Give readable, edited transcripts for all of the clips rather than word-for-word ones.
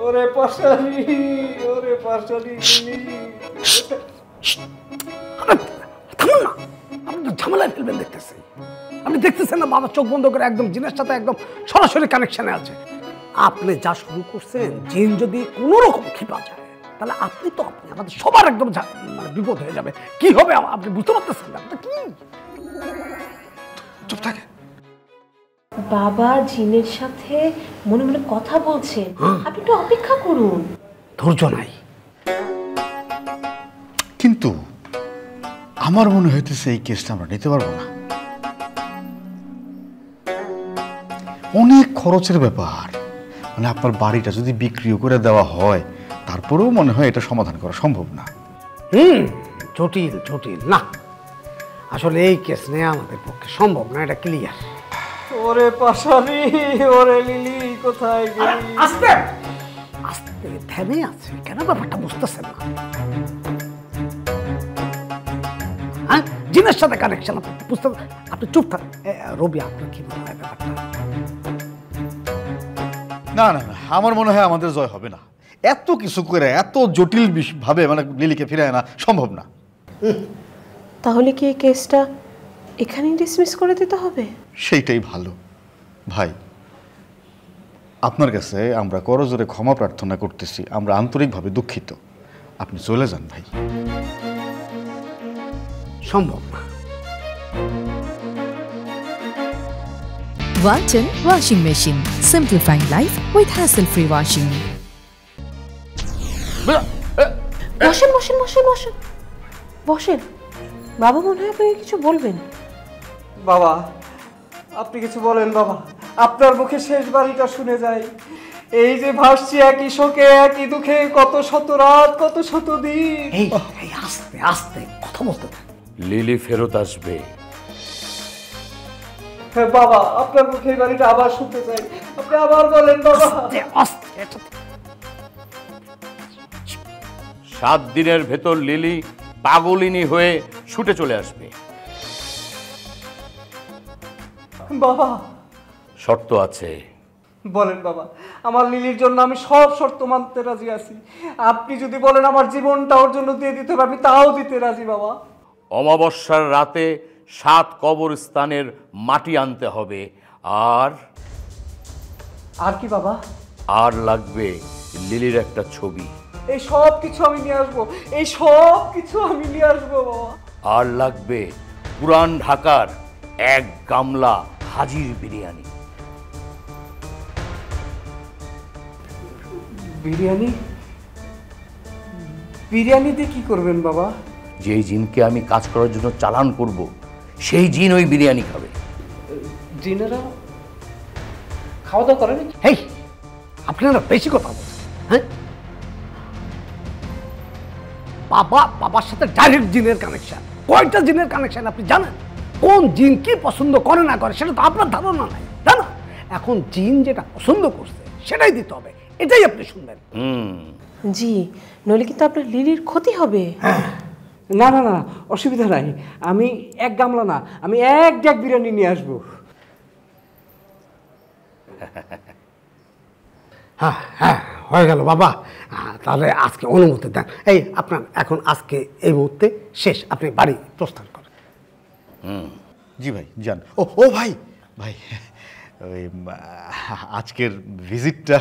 ওরে পাশালি, ওরে পাশালি। থামুন না, আপনি তো ঝামেলায় ফেলবেন দেখতেছি। আপনি দেখতেছেন না বাবা চোখ বন্ধ করে একদম জিনের সাথে একদম সরাসরি কানেকশনে আছে। আপনি যা শুরু করছেন, জিন যদি কোনো রকম খেপা যায় তাহলে আপনি আমাদের সবার একদম মানে বিপদ হয়ে যাবে। কি হবে আপনি বুঝতে পারতেছেন না? কি চুপ থাকে। বাবা জিনের সাথে মনে মনে কথা বলছে, আপনি একটু অপেক্ষা করুন। ধৈর্য নাই। কিন্তু আমার মনে হইতেছে এই কেসটা আমরা নিতে পারবো না, অনেক খরচের ব্যাপার। মানে আপনার বাড়িটা যদি বিক্রিও করে দেওয়া হয় তারপরেও মনে হয় এটা সমাধান করা সম্ভব না। জটিল জটিল না, আসলে এই কেস নেওয়া আমাদের পক্ষে সম্ভব না, এটা ক্লিয়ার। ওরে পাশালি, ওরে লিলি, কোথায় গেলি? আস্তে আস্তে থেমে আছে কেন, ব্যাপারটা বুঝতেছেন না? হ্যাঁ, জিনের সাথে কানেকশন বুঝতে, আপনি চুপ থাকেন। রবি, আপনার কি মনে হয় ব্যাপারটা? না না না, আমার মনে হয় আমাদের জয় হবে না। এত কিছু করে এত জটিল ভাবে মানে লিলিকে ফিরে আনা সম্ভব না। তাহলে কি এই কেসটা এখানেই ডিসমিস করে দিতে হবে? সেইটাই ভালো। ভাই, আপনার কাছে আমরা করজোরে ক্ষমা প্রার্থনা করতেছি, আমরা আন্তরিকভাবে দুঃখিত। আপনি চলে যান ভাই। সম্ভব না। Walton Washing Machine. Simplifying life with hassle-free washing. বসেন বসেন বসেন বসেন বসেন। বাবা মনে হয় আপনাকে কিছু বলবেন। বাবা, আপনি কিছু বলেন বাবা, আপনার মুখে শেষ বাড়িটা শুনে যাই। এই যে ভাসছি একই শোকে একই দুঃখে, কত শত রাত, কত শত দিন। এই আস্তে আস্তে কথা বলতে থাক। লিলি ফেরত আসবে। হ্যাঁ বাবা, আপনার মুখে এই বাড়িটা আবার শুনতে চাই, আপনি আবার বলেন বাবা। 7 দিনের ভেতর লিলি পাগলিনী হয়ে ছুটে চলে আসবে। বাবা, শর্ত আছে। বলেন বাবা, আমার লিলির জন্য আমি সব শর্ত মানতে রাজি আছি। আপনি যদি বলেন আমার জীবনটা ওর জন্য দিয়ে দিতে হবে, আমি তাও দিতে রাজি বাবা। অমাবস্যার রাতে 7 কবরস্থানের মাটি আনতে হবে। আর কি বাবা? আর লাগবে লিলির একটা ছবি। এই সব কিছু আমি নিয়ে আসবো, এই সব কিছু আমি নিয়ে আসবো বাবা। আর লাগবে পুরান ঢাকার 1 গামলা হাজির বিরিয়ানি। বিরিয়ানি? বিরিয়ানি দিয়ে কি করবেন বাবা? যেই জিনকে আমি কাজ করার জন্য চালান করব, সেই জিন ওই বিরিয়ানি খাবে। জিনেরা খাওয়া দাওয়া করেন? এই আপনারা বেশি কথা বলছেন। হ্যাঁ, বাবার সাথে ডাইরেক্ট জিনের কানেকশন। কয়টা জিনের কানেকশন আপনি জানেন? কোন জিন কি পছন্দ করে না করে সেটা তো আপনার ধারণা নাই, তাই না? এখন জিন যেটা পছন্দ করছে সেটাই দিতে হবে, এটাই আপনি শুনবেন। জি, নইলে কিন্তু আপনার লিলির ক্ষতি হবে। না না না, অসুবিধা নাই। আমি 1 গামলা না, আমি 1 ডেক বিরিয়ানি নিয়ে আসবো। হ্যাঁ হ্যাঁ, হয়ে গেল বাবা। তাহলে আজকে অনুমতি দেন। এই আপনার এখন আজকে এই মুহূর্তে শেষ, আপনি বাড়ি প্রস্থান করেন। জি ভাই, যান। ও ভাই, ভাই ওই আজকের ভিজিটটা।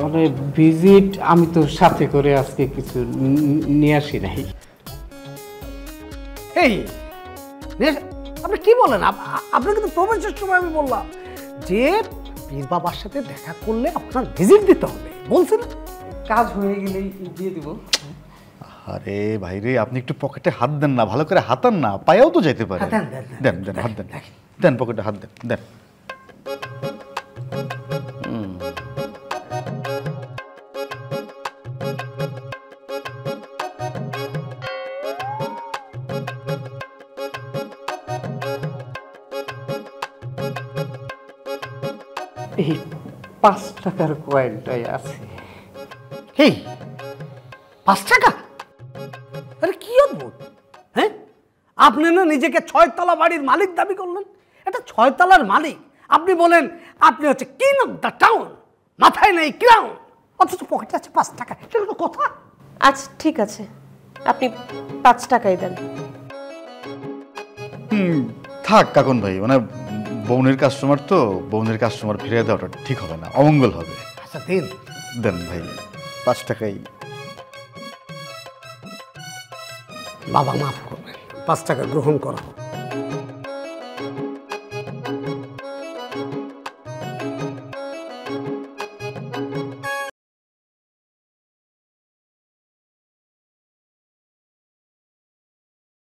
মানে ভিজিট আমি তো সাথে করে আজকে কিছু নিয়ে আসি নাই। এই আপনি কি বলেন? আপনাকে তো প্রবেশের সময় আমি বললাম যে পীর বাবার সাথে দেখা করলে আপনার ভিজিট দিতে হবে, বলছেন? কাজ হয়ে গেলেই দিয়ে দিব। আরে ভাই রে, আপনি একটু পকেটে হাত দেন না, ভালো করে হাতান না, পায়েও তো যেতে পারে। দেন দেন, হাত দেন, দেন পকেটে হাত দেন, দেন। এই 5 টাকার কয়েনটাই আছে। এই 5 টাকা? আরে কি অদ্ভুত! হ্যাঁ, আপনি না নিজেকে 6 তলা বাড়ির মালিক দাবি করলেন। এটা 6 তলার মালিক আপনি বলেন আপনি হচ্ছে কিং অফ দ্য টাউন, মাথায় নেই ক্রাউন, অথচ পকেটে আছে 5 টাকা। সেটা তো কথা। আচ্ছা ঠিক আছে, আপনি 5 টাকাই দেন। থাক কাকুন ভাই, মানে বউনের কাস্টমার তো, বউনের কাস্টমার ফিরিয়ে দেওয়াটা ঠিক হবে না, অমঙ্গল হবে। আচ্ছা দিন। দেন ভাই, 5 টাকাই। বাবা মাফ করবেন, 5 টাকা গ্রহণ করা হোক।